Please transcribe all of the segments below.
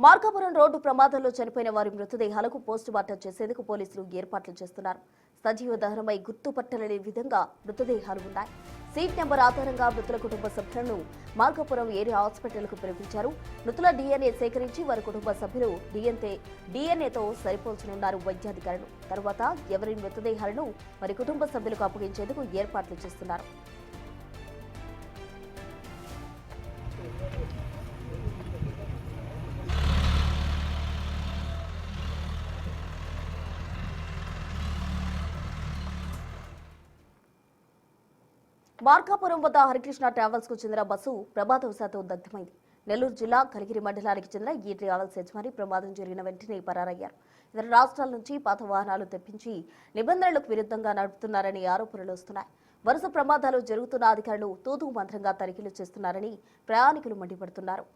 Markapuram road ప్రమాదంలో చనిపోయిన వారి మృతదేహాలకు పోస్టుమార్టం చేసేందుకు పోలీసులు ఏర్పాట్లు చేస్తున్నారు. సజీవ దహనమై గుర్తుపట్టలేని విధంగా మృతదేహాలు ఉన్నాయి. సీట్ నెంబర్ ఆధారంగా మృతుల కుటుంబ సభ్యులను మార్కాపురం ఏరియా హాస్పిటల్కు పిలిపించారు. మృతుల డీఎన్ఏ సేకరించి వారి కుటుంబ సభ్యులు డీఎన్ఏతో సరిపోల్చనున్నారు వైద్యాధికారులు. తరువాత ఎవరి మృతదేహాలను వారి కుటుంబ సభ్యులకు అప్పగించేందుకు ఏర్పాట్లు చేస్తున్నారు. మార్కాపురం వద్ద హరికృష్ణ ట్రావెల్స్ కు చెందిన బస్సు ప్రమాదవశాత్తు దగ్ధమైంది. నెల్లూరు జిల్లా కలిగిరి మండలానికి చెందిన ఈ ట్రావెల్స్ యజమాని ప్రమాదం జరిగిన వెంటనే పరారయ్యారు. ఇతర రాష్ట్రాల నుంచి పాత వాహనాలు తెప్పించి నిబంధనలకు విరుద్ధంగా నడుపుతున్నారని ఆరోపణలు వస్తున్నాయి. వరుస ప్రమాదాలు జరుగుతున్న అధికారులు తూతూ మంత్రంగా తనిఖీలు చేస్తున్నారని ప్రయాణికులు మండిపడుతున్నారు.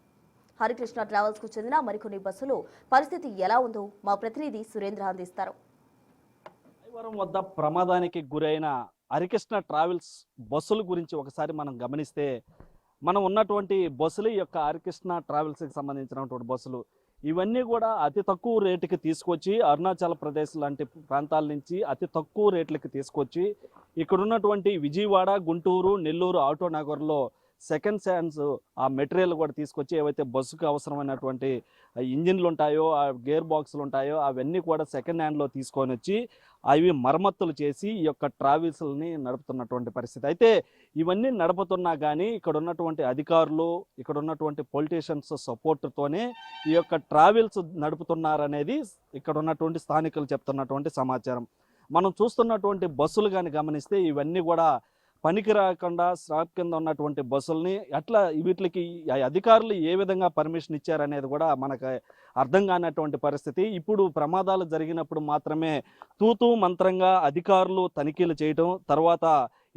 హరికృష్ణ ట్రావెల్స్ కు చెందిన మరికొన్ని బస్సులు పరిస్థితి ఎలా ఉందో మా ప్రతినిధి సురేంద్ర అందిస్తారు. వద్ద ప్రమాదానికి గురైన హరికృష్ణ ట్రావెల్స్ బస్సుల గురించి ఒకసారి మనం గమనిస్తే, మనం ఉన్నటువంటి బస్సులు ఈ యొక్క హరికృష్ణ ట్రావెల్స్కి సంబంధించినటువంటి బస్సులు ఇవన్నీ కూడా అతి తక్కువ రేటుకి తీసుకొచ్చి అరుణాచల్ ప్రదేశ్ లాంటి ప్రాంతాల నుంచి అతి తక్కువ రేట్లకి తీసుకొచ్చి ఇక్కడ ఉన్నటువంటి విజయవాడ, గుంటూరు, నెల్లూరు ఆటో నగర్లో సెకండ్ హ్యాండ్స్ ఆ మెటీరియల్ కూడా తీసుకొచ్చి ఏవైతే బస్సుకు అవసరమైనటువంటి ఇంజిన్లు ఉంటాయో, ఆ గేర్ బాక్సులు ఉంటాయో అవన్నీ కూడా సెకండ్ హ్యాండ్లో తీసుకొని వచ్చి అవి మరమ్మతులు చేసి ఈ యొక్క ట్రావెల్స్ని నడుపుతున్నటువంటి పరిస్థితి. అయితే ఇవన్నీ నడుపుతున్నా కానీ ఇక్కడ ఉన్నటువంటి అధికారులు, ఇక్కడ ఉన్నటువంటి పొలిటీషియన్స్ సపోర్ట్తోనే ఈ యొక్క ట్రావెల్స్ నడుపుతున్నారనేది ఇక్కడ ఉన్నటువంటి స్థానికులు చెప్తున్నటువంటి సమాచారం. మనం చూస్తున్నటువంటి బస్సులు కానీ గమనిస్తే ఇవన్నీ కూడా పనికి రాకుండా స్లాబ్ కింద ఉన్నటువంటి బస్సుల్ని అట్లా వీటికి అధికారులు ఏ విధంగా పర్మిషన్ ఇచ్చారనేది కూడా మనకు అర్థం కానటువంటి పరిస్థితి. ఇప్పుడు ప్రమాదాలు జరిగినప్పుడు మాత్రమే తూతూ మంత్రంగా అధికారులు తనిఖీలు చేయటం, తర్వాత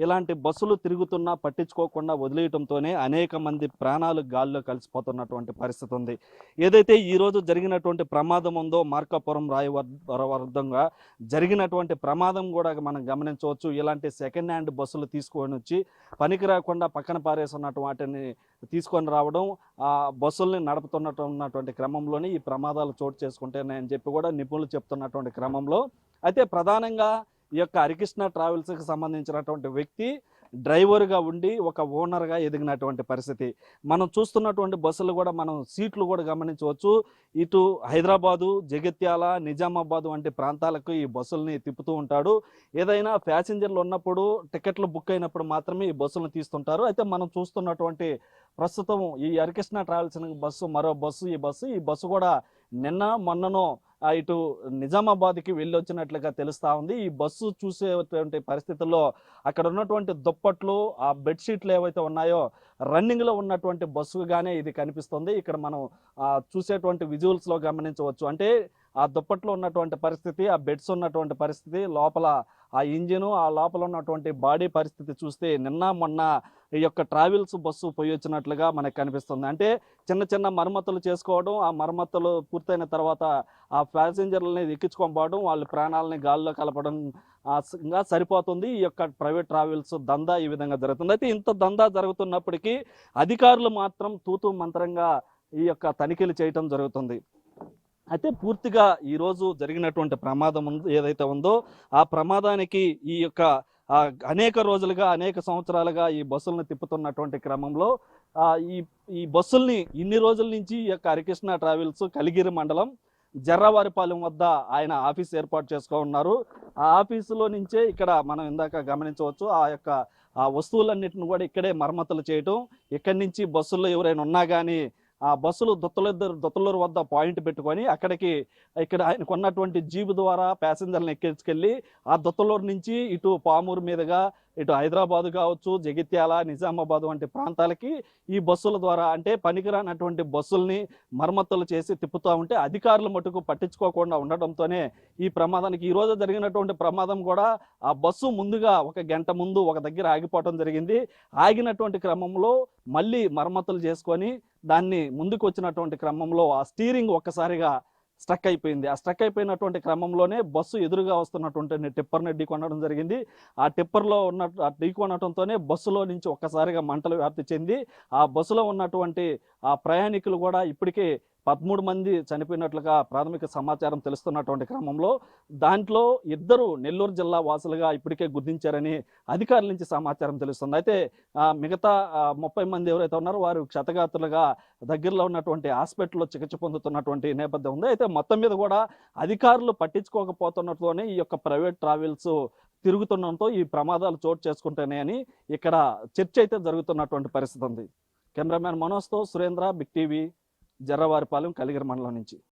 ఇలాంటి బస్సులు తిరుగుతున్నా పట్టించుకోకుండా వదిలేయటంతోనే అనేక మంది ప్రాణాలు గాల్లో కలిసిపోతున్నటువంటి పరిస్థితి ఉంది. ఏదైతే ఈరోజు జరిగినటువంటి ప్రమాదం ఉందో మార్కాపురం రాయవర్ధంగా జరిగినటువంటి ప్రమాదం కూడా మనం గమనించవచ్చు. ఇలాంటి సెకండ్ హ్యాండ్ బస్సులు తీసుకొని వచ్చి పనికి రాకుండా పక్కన పారేస్తున్నటువంటి వాటిని తీసుకొని రావడం, ఆ బస్సుల్ని నడుపుతున్నటువంటి క్రమంలోనే ఈ ప్రమాదాలు చోటు చేసుకుంటాయని చెప్పి కూడా నిపుణులు చెప్తున్నటువంటి క్రమంలో అయితే ప్రధానంగా ఈ యొక్క హరికృష్ణ ట్రావెల్స్కి సంబంధించినటువంటి వ్యక్తి డ్రైవర్గా ఉండి ఒక ఓనర్గా ఎదిగినటువంటి పరిస్థితి. మనం చూస్తున్నటువంటి బస్సులు కూడా మనం సీట్లు కూడా గమనించవచ్చు. ఇటు హైదరాబాదు, జగిత్యాల, నిజామాబాద్ వంటి ప్రాంతాలకు ఈ బస్సుల్ని తిప్పుతూ ఉంటాడు. ఏదైనా ప్యాసింజర్లు ఉన్నప్పుడు టికెట్లు బుక్ అయినప్పుడు మాత్రమే ఈ బస్సులను తీస్తుంటారు. అయితే మనం చూస్తున్నటువంటి ప్రస్తుతం ఈ హరికృష్ణ ట్రావెల్స్ బస్సు మరో బస్సు ఈ బస్సు కూడా నిన్న మొన్ననో ఇటు నిజామాబాద్కి వెళ్ళొచ్చినట్లుగా తెలుస్తూ ఉంది. ఈ బస్సు చూసేటువంటి పరిస్థితుల్లో అక్కడ ఉన్నటువంటి దుప్పట్లు, ఆ బెడ్షీట్లు ఏవైతే ఉన్నాయో రన్నింగ్లో ఉన్నటువంటి బస్సుగానే ఇది కనిపిస్తుంది. ఇక్కడ మనం చూసేటువంటి విజువల్స్లో గమనించవచ్చు. అంటే ఆ దుప్పట్లో ఉన్నటువంటి పరిస్థితి, ఆ బెడ్స్ ఉన్నటువంటి పరిస్థితి, లోపల ఆ ఇంజిను, ఆ లోపల ఉన్నటువంటి బాడీ పరిస్థితి చూస్తే నిన్న మొన్న ఈ యొక్క ట్రావెల్స్ బస్సు పోయి వచ్చినట్లుగా మనకు కనిపిస్తుంది. అంటే చిన్న చిన్న మరమ్మతులు చేసుకోవడం, ఆ మరమ్మతులు పూర్తయిన తర్వాత ఆ ప్యాసింజర్లని ఎక్కించుకోకపోవడం, వాళ్ళ ప్రాణాలని గాల్లో కలపడం ఇంకా సరిపోతుంది. ఈ యొక్క ప్రైవేట్ ట్రావెల్స్ దందా ఈ విధంగా జరుగుతుంది. అయితే ఇంత దందా జరుగుతున్నప్పటికీ అధికారులు మాత్రం తూతూ మంత్రంగా ఈ యొక్క తనిఖీలు చేయటం జరుగుతుంది. అయితే పూర్తిగా ఈరోజు జరిగినటువంటి ప్రమాదం ఏదైతే ఉందో ఆ ప్రమాదానికి ఈ యొక్క అనేక రోజులుగా, అనేక సంవత్సరాలుగా ఈ బస్సులను తిప్పుతున్నటువంటి క్రమంలో ఈ బస్సుల్ని ఇన్ని రోజుల నుంచి ఈ యొక్క హరికృష్ణ ట్రావెల్స్ కలిగిరి మండలం జర్రావారిపాలెం వద్ద ఆయన ఆఫీస్ ఏర్పాటు చేసుకున్నారు. ఆ ఆఫీసులో నుంచే ఇక్కడ మనం ఇందాక గమనించవచ్చు ఆ యొక్క వస్తువులన్నిటిని కూడా ఇక్కడే మరమ్మతులు చేయటం, ఇక్కడి నుంచి బస్సుల్లో ఎవరైనా ఉన్నా కానీ ఆ బస్సులు దొత్తలూరు వద్ద పాయింట్ పెట్టుకొని ఇక్కడ ఆయనకు ఉన్నటువంటి జీబు ద్వారా ప్యాసింజర్లను ఎక్కించుకెళ్ళి ఆ దొత్తలూరు నుంచి ఇటు పామూరు మీదుగా ఇటు హైదరాబాద్ కావచ్చు, జగిత్యాల, నిజామాబాద్ వంటి ప్రాంతాలకి ఈ బస్సుల ద్వారా అంటే పనికిరానటువంటి బస్సుల్ని మరమ్మతులు చేసి తిప్పుతూ ఉంటే అధికారులు మటుకు పట్టించుకోకుండా ఉండటంతోనే ఈ ప్రమాదానికి ఈరోజు జరిగినటువంటి ప్రమాదం కూడా ఆ బస్సు ముందుగా 1 గంట ముందు ఒక దగ్గర ఆగిపోవడం జరిగింది. ఆగినటువంటి క్రమంలో మళ్ళీ మరమ్మతులు చేసుకొని దాన్ని ముందుకు వచ్చినటువంటి క్రమంలో ఆ స్టీరింగ్ ఒక్కసారిగా స్ట్రక్ అయిపోయింది. ఆ స్ట్రక్ అయిపోయినటువంటి క్రమంలోనే బస్సు ఎదురుగా వస్తున్నటువంటి టిప్పర్ని ఢీకొనడం జరిగింది. ఆ టిప్పర్లో ఢీకొనడంతోనే బస్సులో నుంచి ఒక్కసారిగా మంటలు వ్యాప్తి చెంది ఆ బస్సులో ఉన్నటువంటి ఆ ప్రయాణికులు కూడా ఇప్పటికే 13 మంది చనిపోయినట్లుగా ప్రాథమిక సమాచారం తెలుస్తున్నటువంటి క్రమంలో దాంట్లో 2 నెల్లూరు జిల్లా వాసులుగా ఇప్పటికే గుర్తించారని అధికారుల నుంచి సమాచారం తెలుస్తుంది. అయితే మిగతా 30 మంది ఎవరైతే ఉన్నారో వారు క్షతగాత్రులుగా దగ్గరలో ఉన్నటువంటి హాస్పిటల్లో చికిత్స పొందుతున్నటువంటి నేపథ్యం ఉంది. అయితే మొత్తం మీద కూడా అధికారులు పట్టించుకోకపోతున్నట్లోనే ఈ యొక్క ప్రైవేట్ ట్రావెల్స్ తిరుగుతుండడంతో ఈ ప్రమాదాలు చోటు చేసుకుంటున్నాయని ఇక్కడ చర్చ అయితే జరుగుతున్నటువంటి పరిస్థితి ఉంది. కెమెరామ్యాన్ మనోజ్తో సురేంద్ర, బిగ్ టీవీ, జర్రవారిపాలెం, కలిగిరి మండలం నుంచి.